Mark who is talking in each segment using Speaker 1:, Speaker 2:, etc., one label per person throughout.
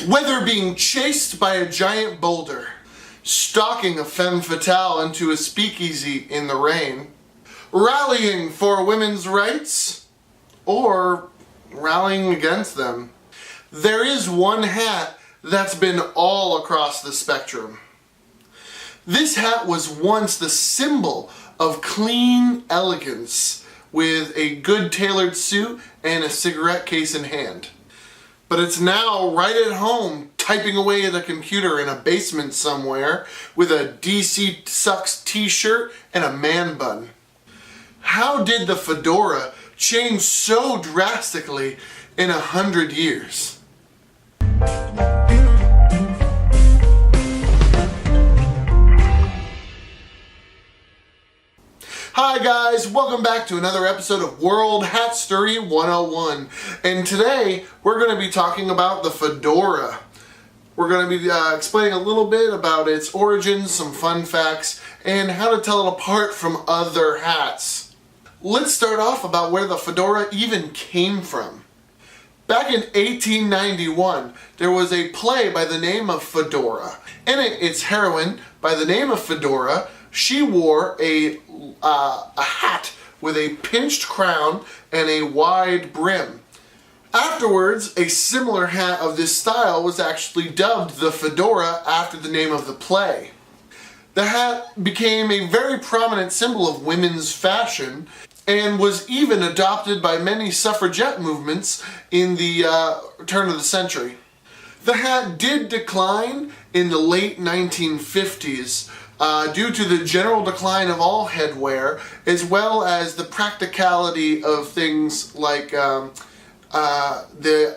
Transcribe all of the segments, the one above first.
Speaker 1: Whether being chased by a giant boulder, stalking a femme fatale into a speakeasy in the rain, rallying for women's rights, or rallying against them, there is one hat that's been all across the spectrum. This hat was once the symbol of clean elegance, with a good tailored suit and a cigarette case in hand. But it's now right at home, typing away at a computer in a basement somewhere with a DC Sucks t-shirt and a man bun. How did the fedora change so drastically in 100 years? Hi guys, welcome back to another episode of World Hatstory 101. And today we're going to be talking about the fedora. We're going to be explaining a little bit about its origins, some fun facts, and how to tell it apart from other hats. Let's start off about where the fedora even came from. Back in 1891, there was a play by the name of Fedora. In it, its heroine, by the name of Fedora, she wore a hat with a pinched crown and a wide brim. Afterwards, a similar hat of this style was actually dubbed the fedora after the name of the play. The hat became a very prominent symbol of women's fashion and was even adopted by many suffragette movements in the turn of the century. The hat did decline in the late 1950s due to the general decline of all headwear, as well as the practicality of things like the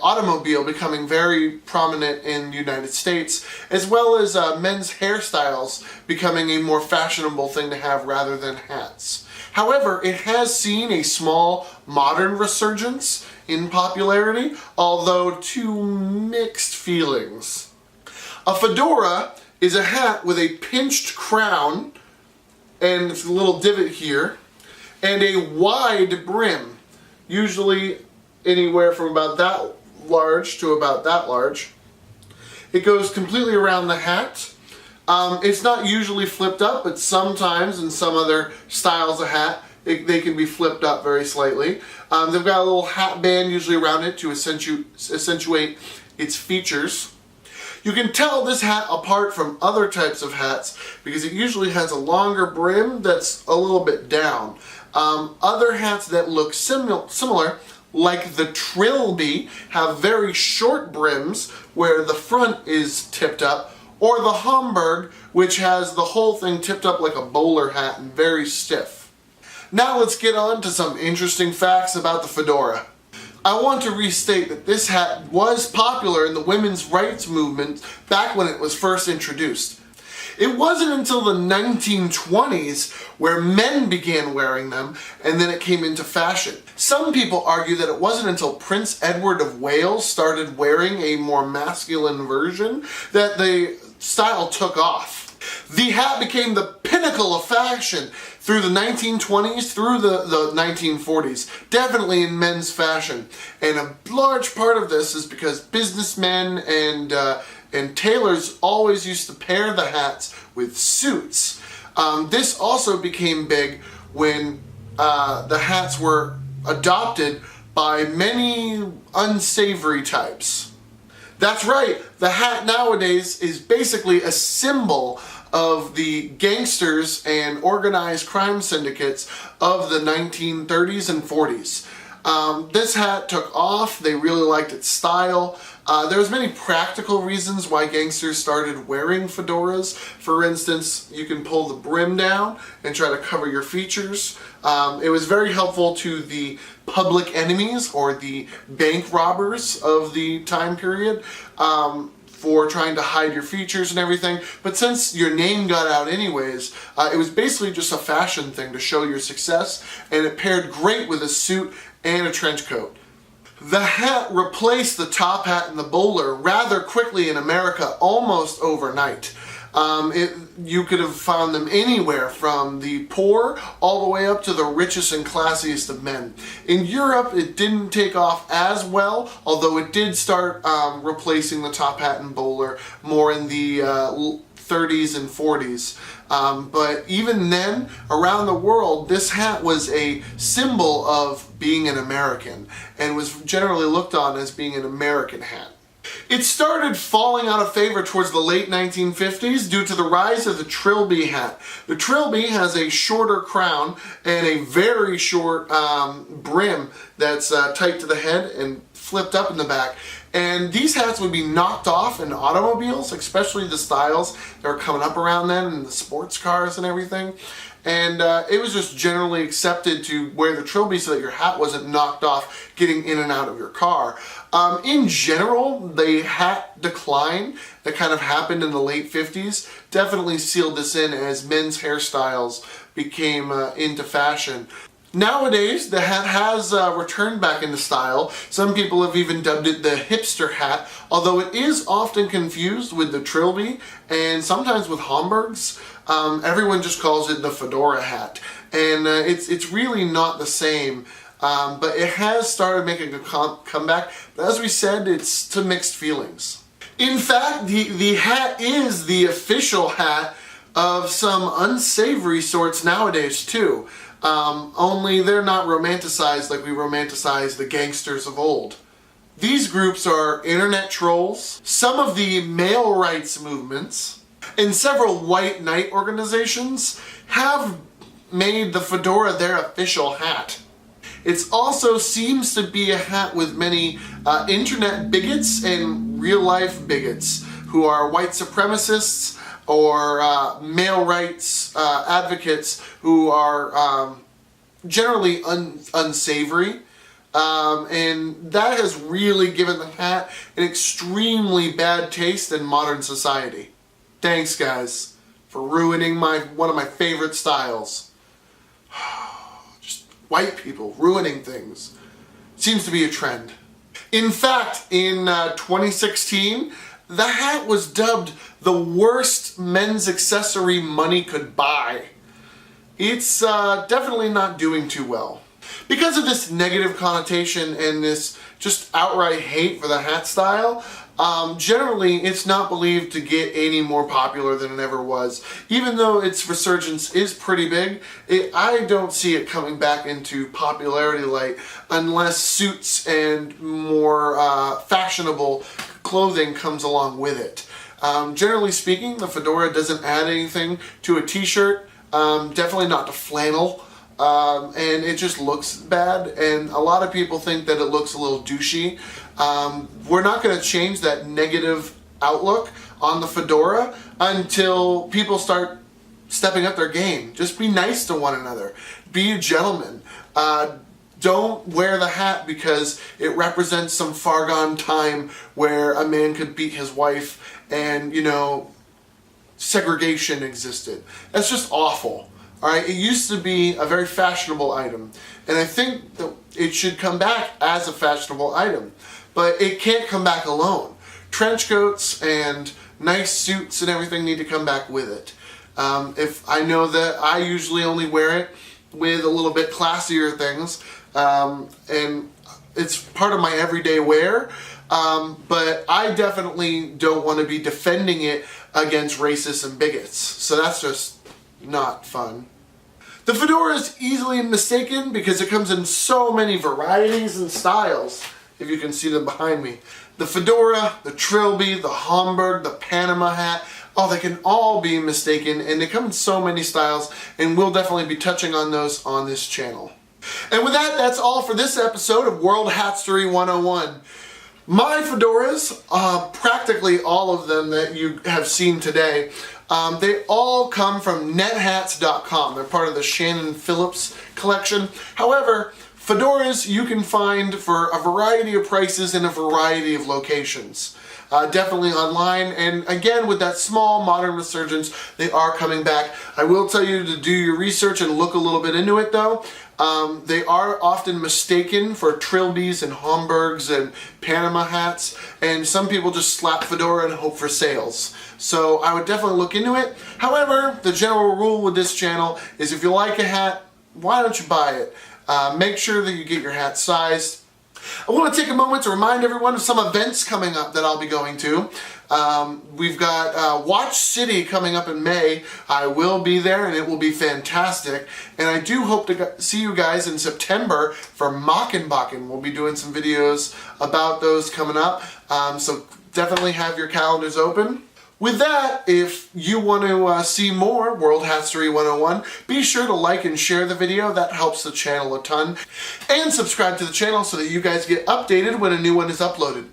Speaker 1: automobile becoming very prominent in the United States, as well as men's hairstyles becoming a more fashionable thing to have rather than hats. However, it has seen a small modern resurgence in popularity, although to mixed feelings. A fedora is a hat with a pinched crown, and it's a little divot here, and a wide brim, usually anywhere from about that large to about that large. It goes completely around the hat. It's not usually flipped up, but sometimes in some other styles of hat, they can be flipped up very slightly. They've got a little hat band usually around it to accentuate its features. You can tell this hat apart from other types of hats because it usually has a longer brim that's a little bit down. Other hats that look similar, like the Trilby, have very short brims where the front is tipped up, or the Hamburg, which has the whole thing tipped up like a bowler hat and very stiff. Now let's get on to some interesting facts about the fedora. I want to restate that this hat was popular in the women's rights movement back when it was first introduced. It wasn't until the 1920s where men began wearing them, and then it came into fashion. Some people argue that it wasn't until Prince Edward of Wales started wearing a more masculine version that the style took off. The hat became the pinnacle of fashion through the 1920s, through the 1940s, definitely in men's fashion. And a large part of this is because businessmen and tailors always used to pair the hats with suits. This also became big when the hats were adopted by many unsavory types. That's right, the hat nowadays is basically a symbol of the gangsters and organized crime syndicates of the 1930s and 40s. This hat took off. They really liked its style. There was many practical reasons why gangsters started wearing fedoras. For instance, you can pull the brim down and try to cover your features. It was very helpful to the public enemies or the bank robbers of the time period for trying to hide your features and everything. But since your name got out anyways, it was basically just a fashion thing to show your success, and it paired great with a suit and a trench coat. The hat replaced the top hat and the bowler rather quickly in America, almost overnight. You could have found them anywhere from the poor all the way up to the richest and classiest of men. In Europe, it didn't take off as well, although it did start replacing the top hat and bowler more in the 30s and 40s. But even then, around the world, this hat was a symbol of being an American and was generally looked on as being an American hat. It started falling out of favor towards the late 1950s due to the rise of the Trilby hat. The Trilby has a shorter crown and a very short brim that's tight to the head and flipped up in the back. And these hats would be knocked off in automobiles, especially the styles that were coming up around then and the sports cars and everything. And it was just generally accepted to wear the Trilby so that your hat wasn't knocked off getting in and out of your car. In general, the hat decline that kind of happened in the late 50s definitely sealed this in as men's hairstyles became into fashion. Nowadays, the hat has returned back into style. Some people have even dubbed it the hipster hat, although it is often confused with the Trilby and sometimes with Homburgs. Everyone just calls it the Fedora hat, and it's really not the same. But it has started making a comeback. But as we said, it's to mixed feelings. In fact, the hat is the official hat of some unsavory sorts nowadays too. Only they're not romanticized like we romanticize the gangsters of old. These groups are internet trolls, some of the male rights movements, and several white knight organizations have made the fedora their official hat. It also seems to be a hat with many internet bigots and real-life bigots who are white supremacists or male rights advocates who are generally unsavory. And that has really given the hat an extremely bad taste in modern society. Thanks, guys, for ruining one of my favorite styles. Just white people ruining things. Seems to be a trend. In fact, in 2016, the hat was dubbed the worst men's accessory money could buy. It's definitely not doing too well. Because of this negative connotation and this just outright hate for the hat style, generally it's not believed to get any more popular than it ever was. Even though its resurgence is pretty big, I don't see it coming back into popularity light unless suits and more fashionable clothing comes along with it. Generally speaking, the fedora doesn't add anything to a t-shirt, definitely not to flannel. And it just looks bad, and a lot of people think that it looks a little douchey. We're not going to change that negative outlook on the fedora until people start stepping up their game. Just be nice to one another. Be a gentleman. Don't wear the hat because it represents some far gone time where a man could beat his wife and, segregation existed. That's just awful. Alright, it used to be a very fashionable item, and I think that it should come back as a fashionable item, but it can't come back alone. Trench coats and nice suits and everything need to come back with it. If I know that I usually only wear it with a little bit classier things, and it's part of my everyday wear, but I definitely don't want to be defending it against racists and bigots, so that's just not fun. The fedora is easily mistaken because it comes in so many varieties and styles, if you can see them behind me. The fedora, the Trilby, the Homburg, the Panama hat, they can all be mistaken, and they come in so many styles, and we'll definitely be touching on those on this channel. And with that, that's all for this episode of World Hatstory 101. My fedoras, practically all of them that you have seen today, they all come from nethats.com. They're part of the Shannon Phillips collection. However, fedoras you can find for a variety of prices in a variety of locations. definitely online. And again, with that small modern resurgence, they are coming back. I will tell you to do your research and look a little bit into it though. They are often mistaken for Trilbys and Homburgs and Panama hats, and some people just slap Fedora and hope for sales. So I would definitely look into it. However, the general rule with this channel is if you like a hat, why don't you buy it? Make sure that you get your hat sized. I want to take a moment to remind everyone of some events coming up that I'll be going to. We've got Watch City coming up in May. I will be there and it will be fantastic. And I do hope to see you guys in September for Mockenbakken. We'll be doing some videos about those coming up. So definitely have your calendars open. With that, if you want to see more World Hatstory 101, be sure to like and share the video. That helps the channel a ton. And subscribe to the channel so that you guys get updated when a new one is uploaded.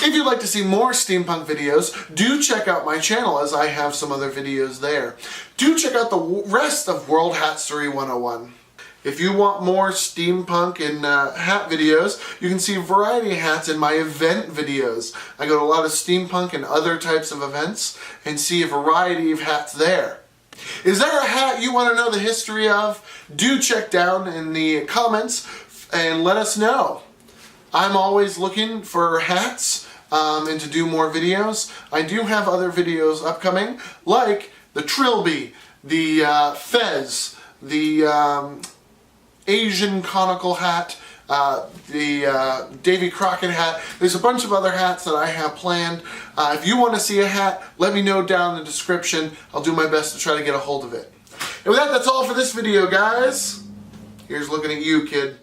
Speaker 1: If you'd like to see more steampunk videos, do check out my channel as I have some other videos there. Do check out the rest of World Hatstory 101. If you want more steampunk and hat videos, you can see a variety of hats in my event videos. I go to a lot of steampunk and other types of events and see a variety of hats there. Is there a hat you want to know the history of? Do check down in the comments and let us know. I'm always looking for hats and to do more videos. I do have other videos upcoming, like the Trilby, the Fez, the Asian conical hat, the Davy Crockett hat. There's a bunch of other hats that I have planned. If you want to see a hat, let me know down in the description. I'll do my best to try to get a hold of it. And with that, that's all for this video, guys. Here's looking at you, kid.